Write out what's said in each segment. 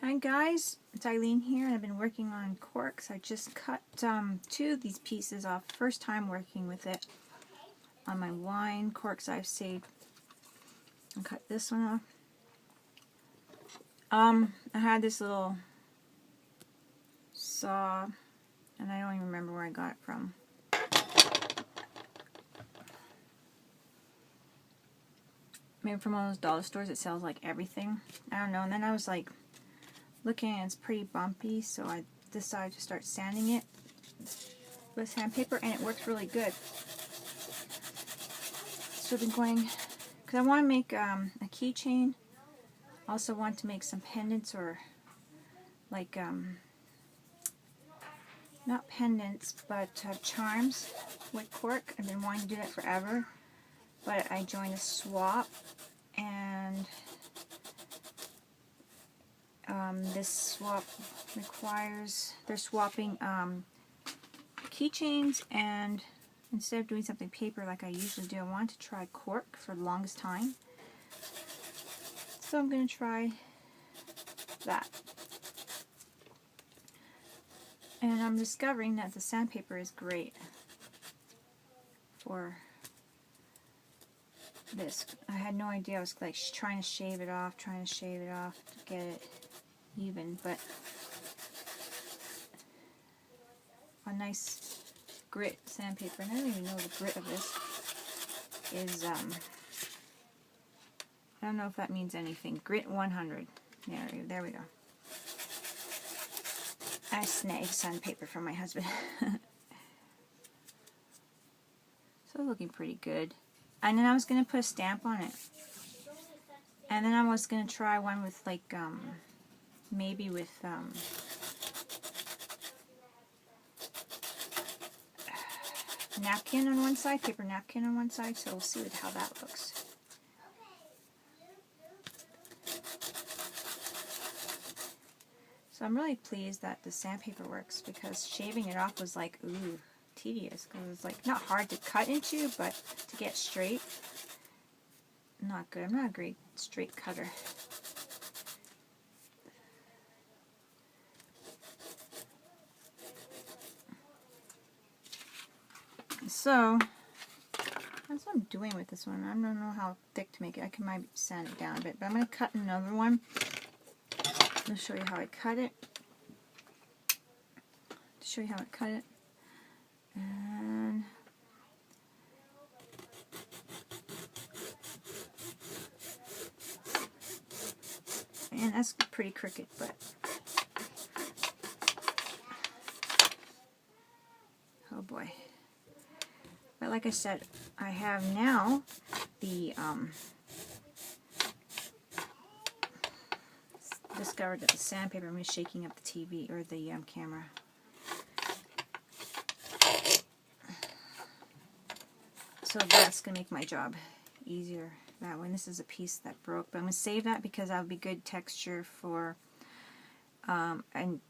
Hi guys, it's Eileen here, and I've been working on corks. I just cut two of these pieces off. First time working with it on my wine corks I've saved. I cut this one off. I had this little saw, and I don't even remember where I got it from. Maybe from one of those dollar stores that sells like everything. I don't know. And then I was like looking, and it's pretty bumpy, so I decided to start sanding it with sandpaper, and it works really good. So I've been going, because I want to make a keychain. Also want to make some pendants, or like not pendants, but charms with cork. I've been wanting to do that forever, but I joined a swap, and this swap requires, they're swapping keychains, and instead of doing something paper like I usually do, I wanted to try cork for the longest time. So I'm going to try that. And I'm discovering that the sandpaper is great for this. I had no idea. I was like trying to shave it off to get it even, but a nice grit sandpaper, and I don't even know the grit of this is, I don't know if that means anything. Grit 100. Yeah, there we go. I snagged sandpaper from my husband. So looking pretty good. And then I was going to put a stamp on it. And then I was going to try one with like, maybe with napkin on one side, paper napkin on one side, so we'll see how that looks. So I'm really pleased that the sandpaper works, because shaving it off was like, ooh, tedious, because it's like not hard to cut into, but to get straight, not good. I'm not a great straight cutter. So that's what I'm doing with this one. I don't know how thick to make it. I can maybe sand it down a bit, but I'm going to cut another one. I'll show you how I cut it. To show you how I cut it. And that's pretty crooked, but oh boy. But like I said, I have now the discovered that the sandpaper is shaking up the TV, or the camera. So that's going to make my job easier that way. And this is a piece that broke, but I'm going to save that because that would be good texture for an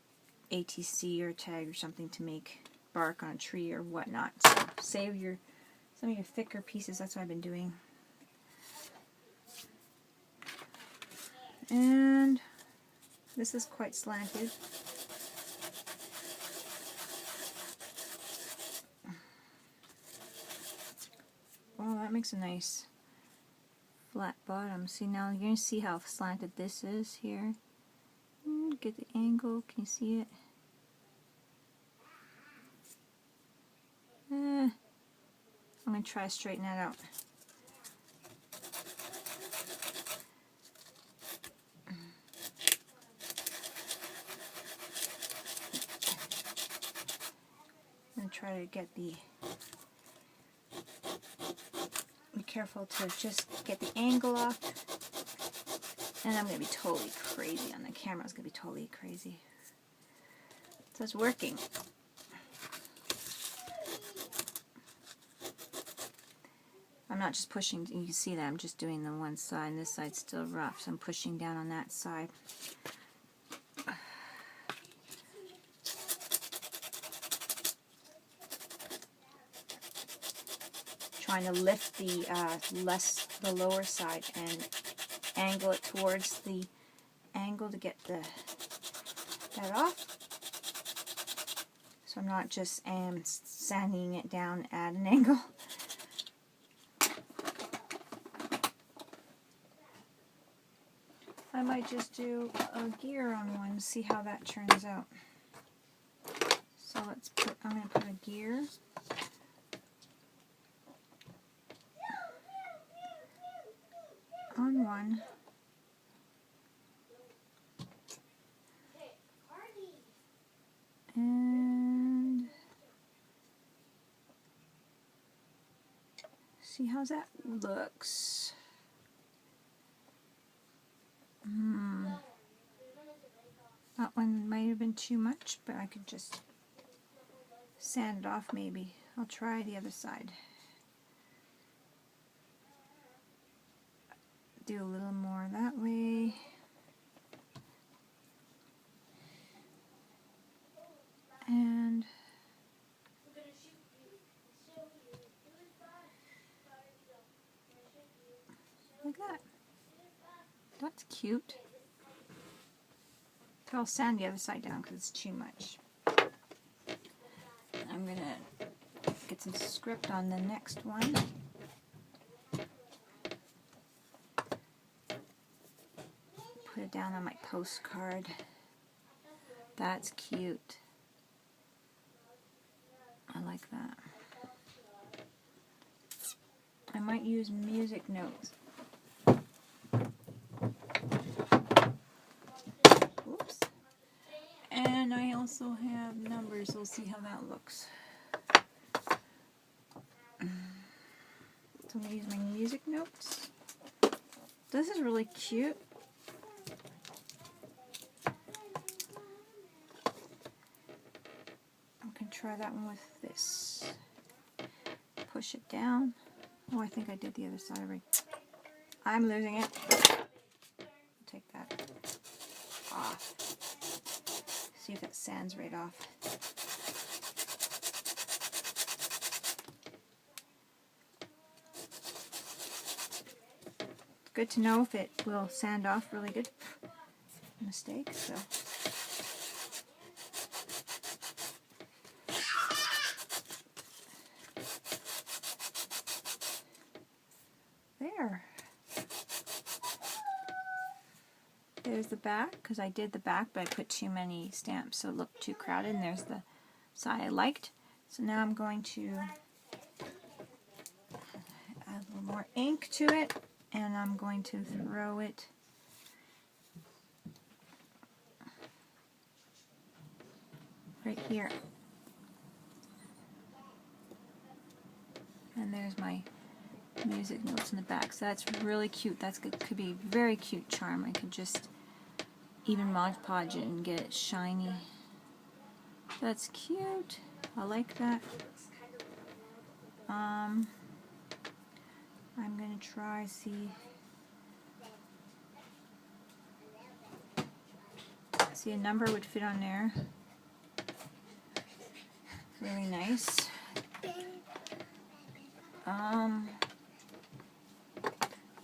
ATC or tag or something to make bark on a tree or whatnot. So save some of your thicker pieces. That's what I've been doing. And this is quite slanted. Oh, that makes a nice flat bottom. See, now you're going to see how slanted this is here. Get the angle. Can you see it? I'm going to try to straighten that out. I'm going to try to get be careful to just get the angle off. And I'm going to be totally crazy on the camera. It's going to be totally crazy. So it's working. I'm not just pushing, you can see that I'm just doing the one side, and this side's still rough, so I'm pushing down on that side. Trying to lift the lower side and angle it towards the angle to get that off. So I'm not just sanding it down at an angle. I might just do a gear on one, see how that turns out. So I'm going to put a gear. On one. And see how that looks. That one might have been too much, but I could just sand it off maybe. I'll try the other side. Do a little more that way. And like that. That's cute. So I'll sand the other side down because it's too much. I'm going to get some script on the next one. Put it down on my postcard. That's cute. I like that. I might use music notes. Oops. And I also have numbers. We'll see how that looks. So I'm going to use my music notes. This is really cute. I can try that one with this. Push it down. Oh, I think I did the other side already. I'm losing it. Take that off. See if it sands right off. Good to know if it will sand off really good. Mistake, so. There. There's the back, because I did the back, but I put too many stamps, so it looked too crowded, and there's the side I liked. So now I'm going to add a little more ink to it, and I'm going to throw it right here. And there's my music notes in the back. So that's really cute. That's good. Could be a very cute charm. I could just even Mod Podge it and get it shiny. That's cute. I like that. I'm gonna try see a number would fit on there. Really nice.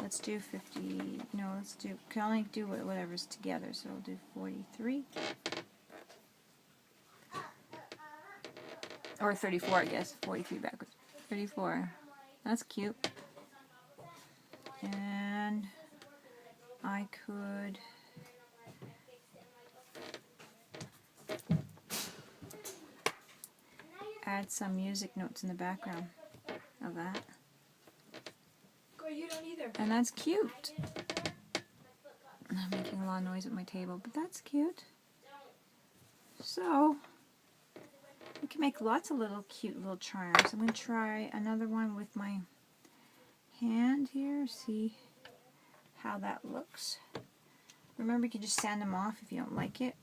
Let's do 50. No, let's do. Can only do whatever's together. So I'll do 43 or 34, I guess. 43 backwards. 34. That's cute. And I could add some music notes in the background of that. You don't either. And that's cute. I'm making a lot of noise at my table, but that's cute. So, we can make lots of little cute little charms. I'm going to try another one with my hand here, see how that looks. Remember, you can just sand them off if you don't like it.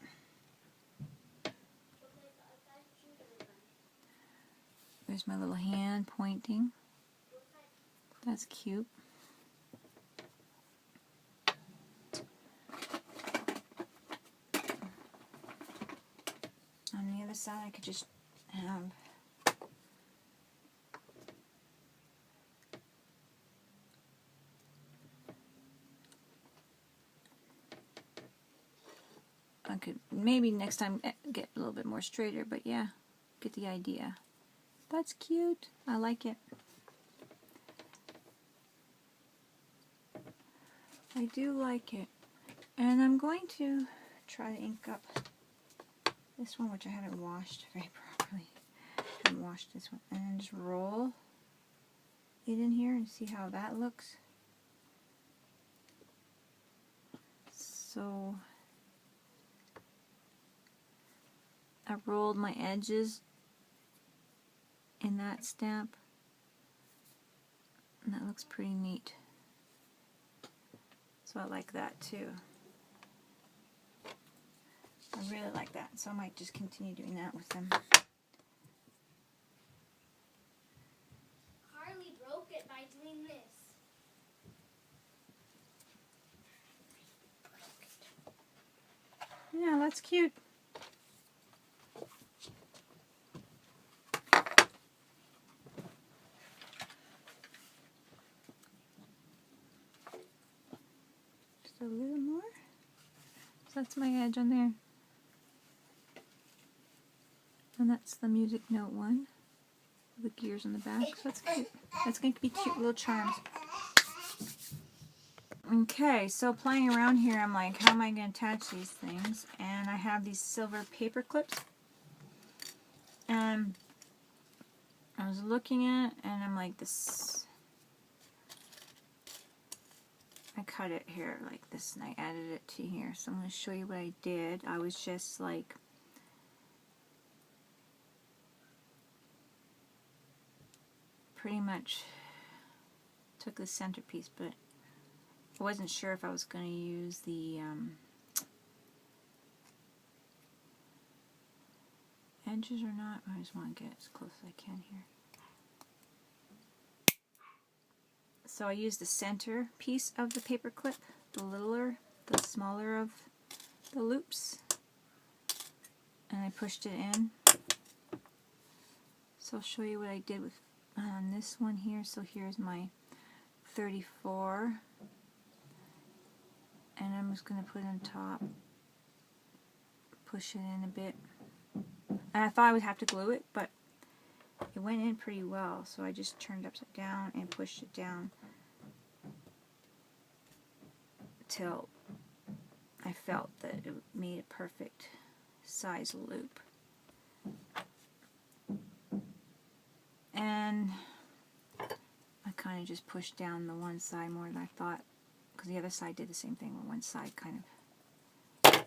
There's my little hand pointing. That's cute. On the other side, I could just have I could maybe next time get a little bit more straighter, but yeah, get the idea. That's cute. I like it. I do like it. And I'm going to try to ink up this one, which I haven't washed very properly. I haven't washed this one. And then just roll it in here and see how that looks. So I rolled my edges in that stamp, and that looks pretty neat. So I like that too. I really like that, so I might just continue doing that with them. Harley broke it by doing this. Yeah, that's cute. Just a little more. So that's my edge on there. And that's the music note one. The gears on the back. So that's cute. That's going to be cute little charms. Okay, so playing around here, I'm like, how am I going to attach these things? And I have these silver paper clips. And I was looking at it, and I'm like, this... I cut it here like this, and I added it to here. So I'm going to show you what I did. I was just like... pretty much took the centerpiece, but I wasn't sure if I was going to use the edges or not. I just want to get as close as I can here. So I used the center piece of the paper clip, the smaller of the loops, and I pushed it in. So I'll show you what I did with on this one here. So here's my 34, and I'm just going to put it on top, push it in a bit, and I thought I would have to glue it, but it went in pretty well, so I just turned it upside down and pushed it down till I felt that it made a perfect size loop. And I kind of just pushed down the one side more than I thought, because the other side did the same thing, where one side kind of,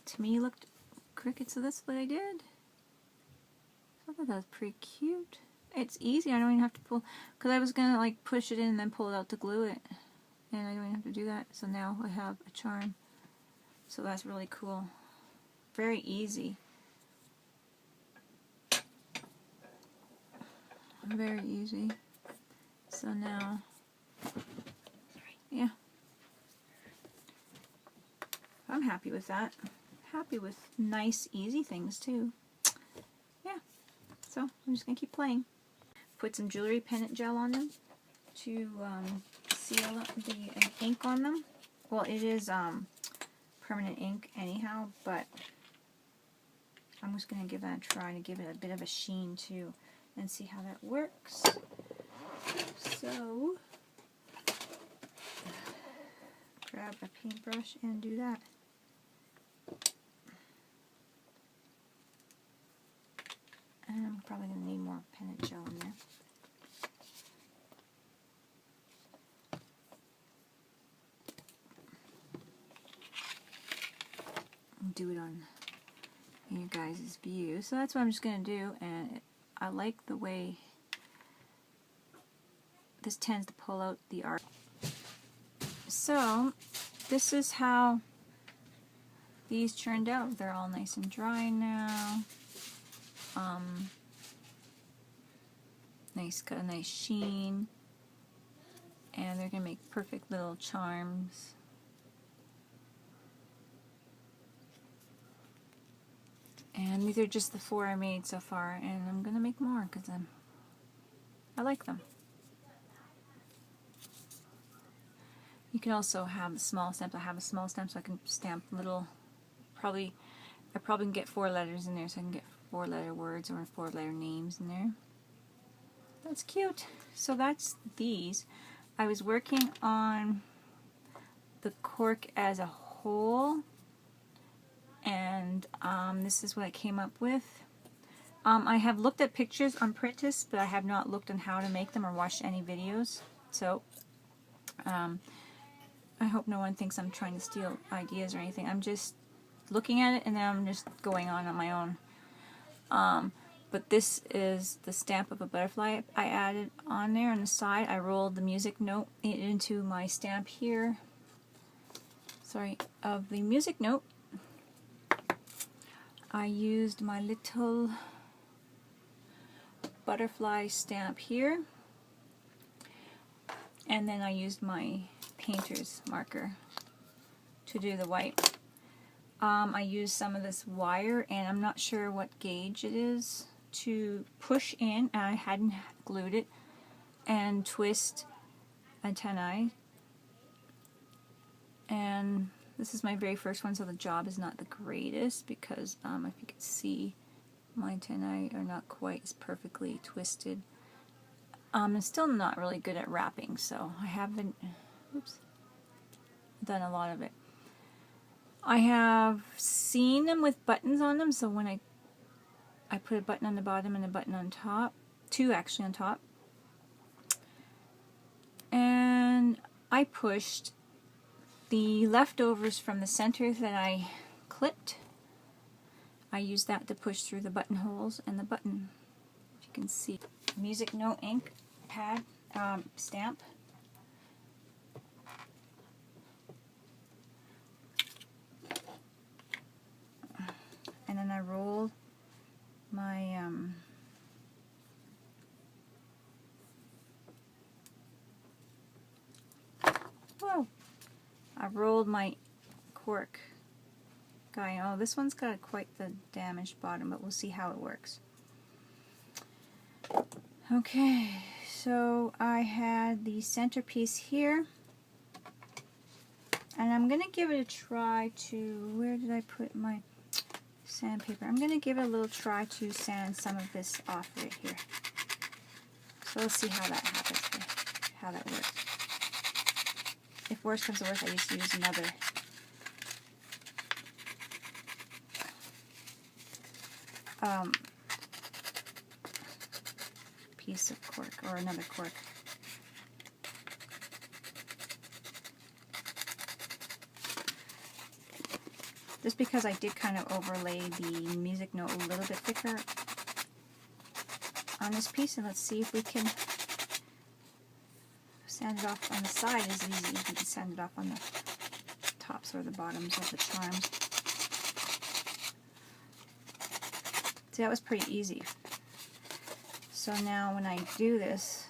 to me, looked crooked, so that's what I did. I thought that was pretty cute. It's easy, I don't even have to pull, because I was going to like push it in and then pull it out to glue it, and I don't even have to do that, so now I have a charm. So that's really cool. Very easy. Very easy. So now, yeah, I'm happy with that. Happy with nice, easy things too. Yeah, so I'm just gonna keep playing. Put some jewelry pendant gel on them to seal up the ink on them. Well, it is permanent ink anyhow, but I'm just gonna give that a try to give it a bit of a sheen too, and see how that works. So, grab a paintbrush and do that. And I'm probably going to need more pendant gel in there. Do it on in your guys' view. So that's what I'm just going to do, and I like the way this tends to pull out the art. So this is how these turned out. They're all nice and dry now. Got a nice sheen, and they're gonna make perfect little charms. And these are just the 4 I made so far, and I'm gonna make more because I like them. You can also have small stamps. I have a small stamp so I can stamp little, I probably can get 4 letters in there, so I can get 4-letter words or 4-letter names in there. That's cute. So that's these. I was working on the cork as a whole, and this is what I came up with. I have looked at pictures on Pinterest, but I have not looked on how to make them or watched any videos. So I hope no one thinks I'm trying to steal ideas or anything. I'm just looking at it and then I'm just going on my own. But this is the stamp of a butterfly I added on there on the side. I rolled the music note into my stamp here. Sorry, of the music note. I used my little butterfly stamp here. And then I used my painter's marker to do the white. I used some of this wire, and I'm not sure what gauge it is, to push in, and I hadn't glued it, and twist antennae. And this is my very first one, so the job is not the greatest because if you can see, my antennae are not quite as perfectly twisted. I'm still not really good at wrapping, so I haven't done a lot of it. I have seen them with buttons on them, so when I put a button on the bottom and a button on top, 2 actually on top, and I pushed the leftovers from the center that I clipped. I used that to push through the buttonholes and the button. If you can see, music note ink pad stamp. And then I rolled my I rolled my cork guy. Oh, this one's got quite the damaged bottom, but we'll see how it works. Okay, so I had the centerpiece here, and I'm gonna give it a try to, where did I put my sandpaper? I'm gonna give it a little try to sand some of this off right here. So let's see how that happens here, how that works. If worse comes to worse, I used to use another piece of cork, or another cork. Just because I did kind of overlay the music note a little bit thicker on this piece, and let's see if we can sand it off on the side. Is easy. You can sand it off on the tops or the bottoms of the charms. See, that was pretty easy. So now when I do this,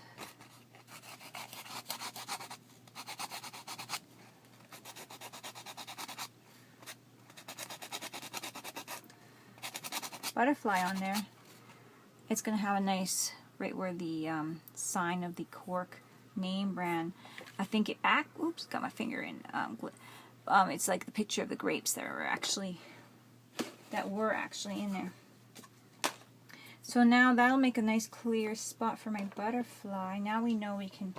butterfly on there, it's going to have a nice, right where the sign of the cork name brand, I think it oops, got my finger in it's like the picture of the grapes that were actually in there. So now that'll make a nice clear spot for my butterfly. Now we know we can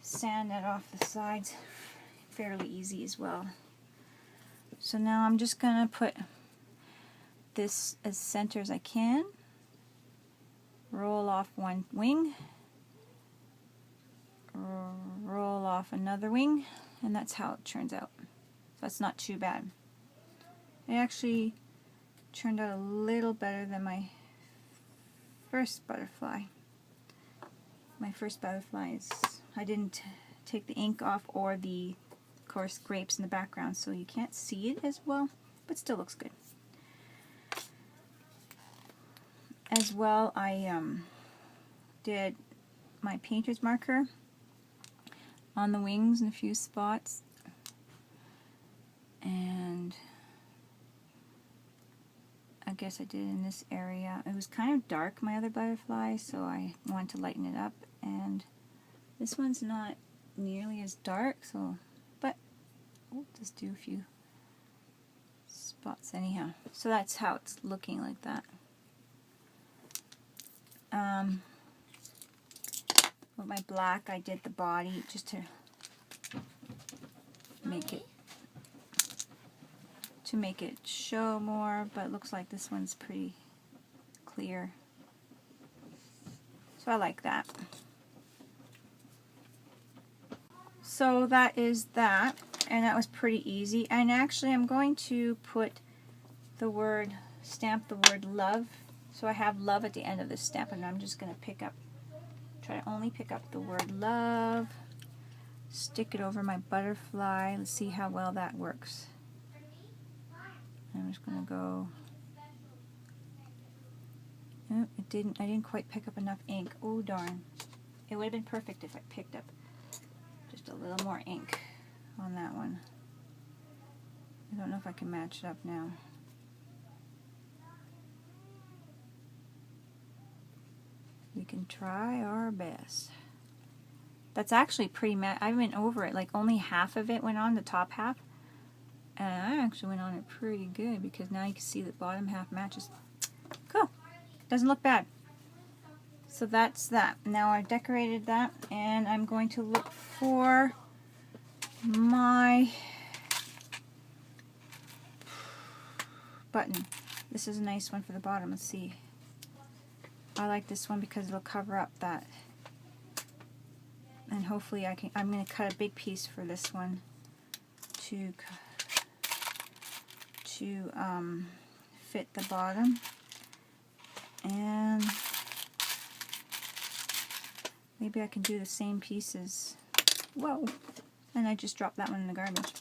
sand that off the sides fairly easy as well. So now I'm just gonna put this as center as I can, roll off one wing, roll off another wing, and that's how it turns out. So that's not too bad. It actually turned out a little better than my first butterfly. My first butterfly is, I didn't take the ink off or the, of course, grapes in the background, so you can't see it as well, but still looks good. As well, I did my painter's marker on the wings in a few spots, and I guess I did in this area. It was kind of dark, my other butterfly, so I wanted to lighten it up, and this one's not nearly as dark, so, but we'll just do a few spots anyhow. So that's how it's looking like that. With my black, I did the body just to make it show more, but it looks like this one's pretty clear. So I like that. So that is that, and that was pretty easy. And actually I'm going to put the word, stamp the word love. So I have love at the end of this stamp, and I'm just going to try to only pick up the word love, stick it over my butterfly. Let's see how well that works. I'm just going to go, oh, I didn't quite pick up enough ink. Oh darn. It would have been perfect if I picked up just a little more ink on that one. I don't know if I can match it up now. We can try our best. That's actually pretty I went over it, like only half of it went on, the top half. And I actually went on it pretty good because now you can see the bottom half matches. Cool. Doesn't look bad. So that's that. Now I've decorated that, and I'm going to look for my button. This is a nice one for the bottom. Let's see. I like this one because it'll cover up that. And hopefully I'm going to cut a big piece for this one to fit the bottom. And maybe I can do the same pieces. Whoa! And I just dropped that one in the garbage.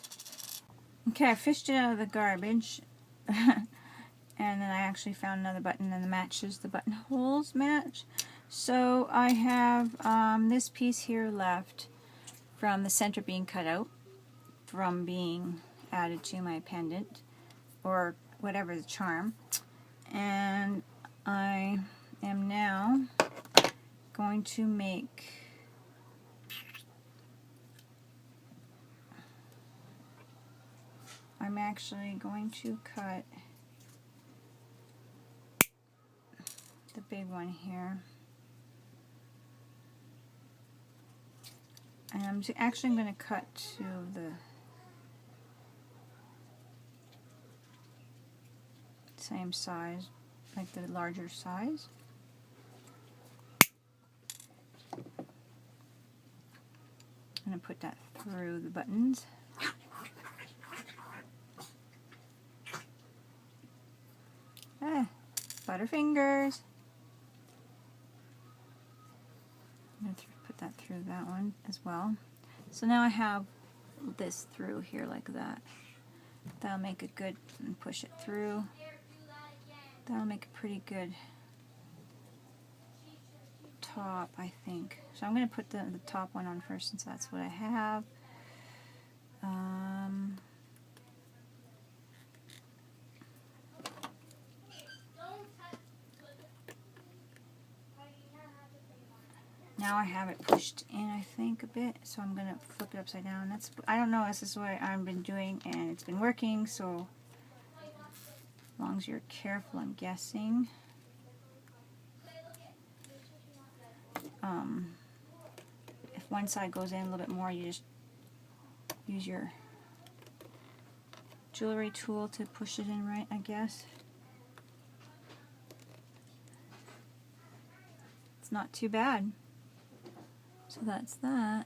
Okay, I fished it out of the garbage. And then I actually found another button and it matches, the buttonholes match. So I have this piece here left from the center being cut out, from being added to my pendant, or whatever the charm. And I am now going to make I'm actually going to cut the big one here. And I'm actually going to cut to the same size, like the larger size. I'm going to put that through the buttons. Butterfingers. I'm going to put that through that one as well. So now I have this through here like that. That'll make it good, and push it through. That'll make a pretty good top, I think. So I'm going to put the top one on first since that's what I have. Now I have it pushed in, I think, a bit, so I'm going to flip it upside down. I don't know, this is what I've been doing, and it's been working, so as long as you're careful, I'm guessing. If one side goes in a little bit more, you just use your jewelry tool to push it in right, I guess. It's not too bad. So that's that.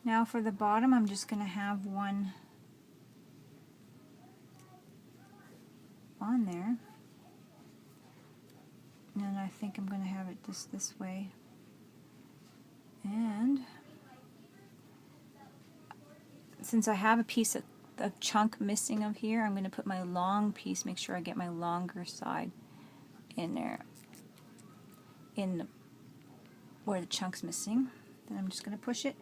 Now for the bottom, I'm just going to have one on there. And I think I'm going to have it this way. And since I have a piece of a chunk missing of here, I'm going to put my long piece, make sure I get my longer side in there, where the chunk's missing. Then I'm just going to push it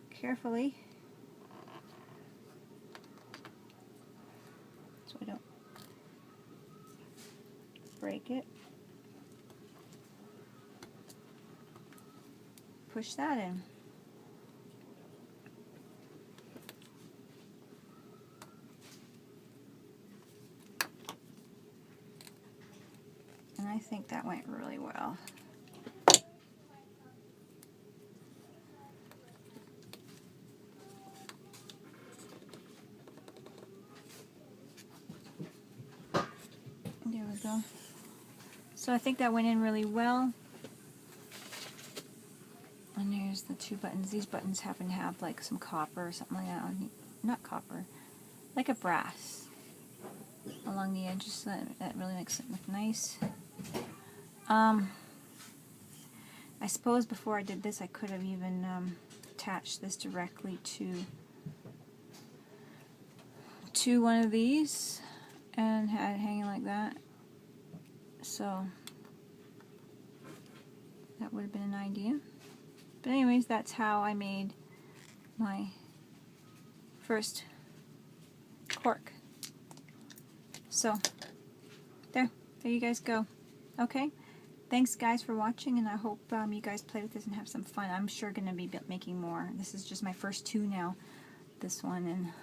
carefully so I don't break it. push that in. And I think that went really well. There we go. So I think that went in really well. And there's the two buttons. These buttons happen to have like some copper or something like that on, not copper, like a brass along the edges, so that really makes it look nice. I suppose before I did this I could have even attached this directly to one of these and had it hanging like that. So that would have been an idea. But anyways, that's how I made my first cork. So there you guys go. Okay, thanks guys for watching, and I hope you guys play with this and have some fun. I'm sure going to be making more. This is just my first two now, this one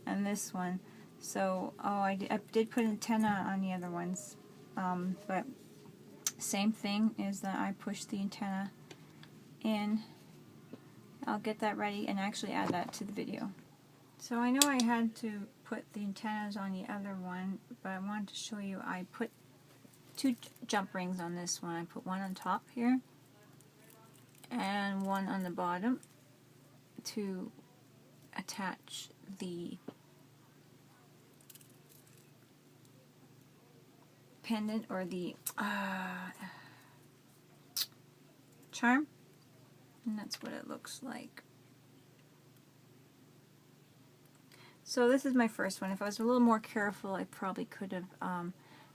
and this one. So I did put an antenna on the other ones, but same thing is that I push the antenna in. I'll get that ready and actually add that to the video. So I know I had to put the antennas on the other one, but I wanted to show you I put two jump rings on this one. I put one on top here and one on the bottom to attach the pendant or the charm, and that's what it looks like. So this is my first one. If I was a little more careful, I probably could have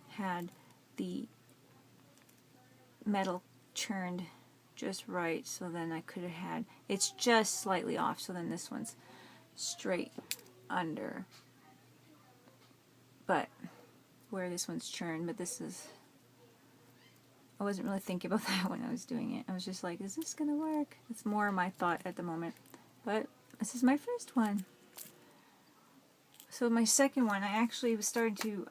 had the metal churned just right, so then I could have had, it's just slightly off, so then this one's straight under, but where this one's churned, but this is, I wasn't really thinking about that when I was doing it. I was just like, is this gonna work? It's more my thought at the moment, but this is my first one. So my second one, I actually was starting to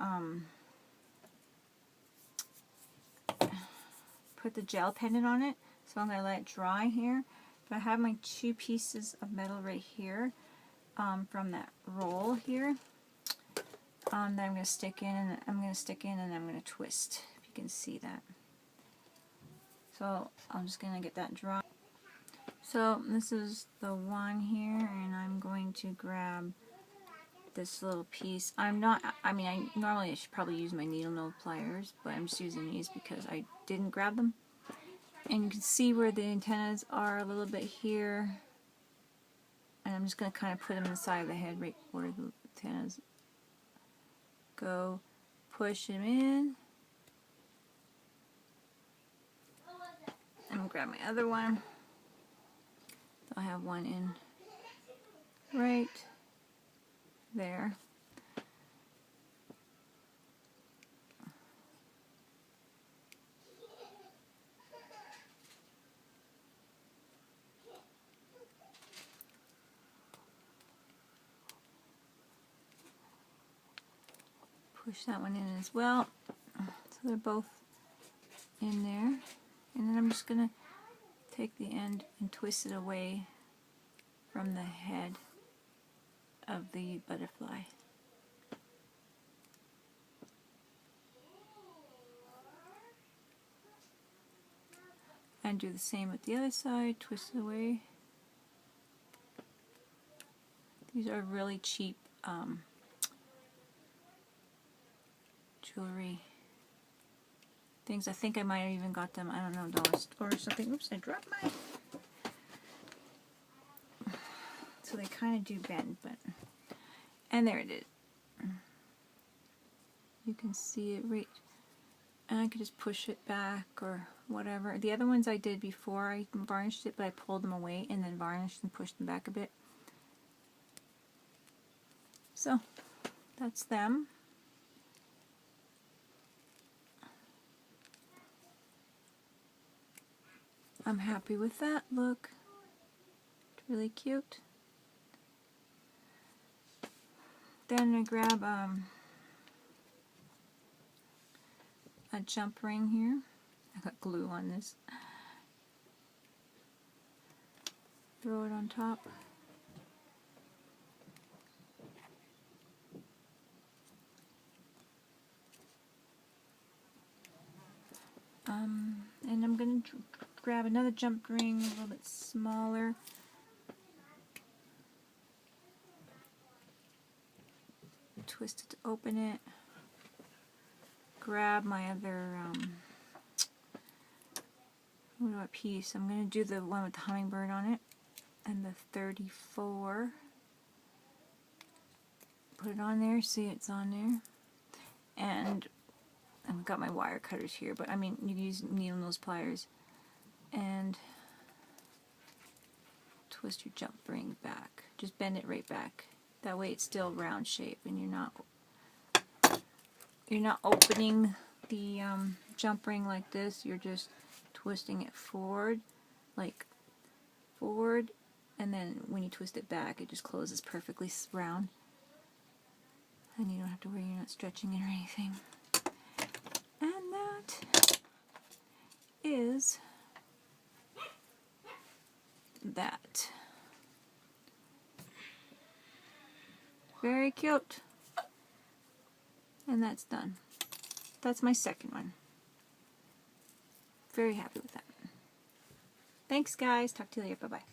put the gel pendant on it, so I'm going to let it dry here. But I have my two pieces of metal right here from that roll here that I'm going to stick in, and I'm going to twist, if you can see that. So I'm just going to get that dry. So this is the one here, and I'm going to grab this little piece. I normally should probably use my needle nose pliers, but I'm just using these because I didn't grab them. And you can see where the antennas are a little bit here, and I'm just going to kind of put them inside of the head, right where the antennas go. Push them in. I'm going to grab my other one. I'll have one in right there. Push that one in as well. So they're both in there. And then I'm just going to take the end and twist it away from the head of the butterfly. And do the same with the other side, twist it away. These are really cheap jewelry things. I think I might have even got them, I don't know, dollar store or something. Oops, I dropped mine. So they kind of do bend, but, and there it is. You can see it right, and I could just push it back or whatever. The other ones I did before I varnished it, but I pulled them away and then varnished and pushed them back a bit. So that's them. I'm happy with that look. It's really cute. Then I grab a jump ring here. I got glue on this. Throw it on top. And I'm going to grab another jump ring, a little bit smaller. Twist it to open it. Grab my other piece. I'm going to do the one with the hummingbird on it. And the 34. Put it on there, see it's on there. And I've got my wire cutters here, but I mean, you can use needle nose pliers. And twist your jump ring back. Just bend it right back. That way it's still round shape, and you're not opening the jump ring like this. You're just twisting it forward, like forward, and then when you twist it back, it just closes perfectly round. And you don't have to worry you're not stretching it or anything. And that is that. Very cute. And that's done. That's my second one. Very happy with that. Thanks guys. Talk to you later. Bye-bye.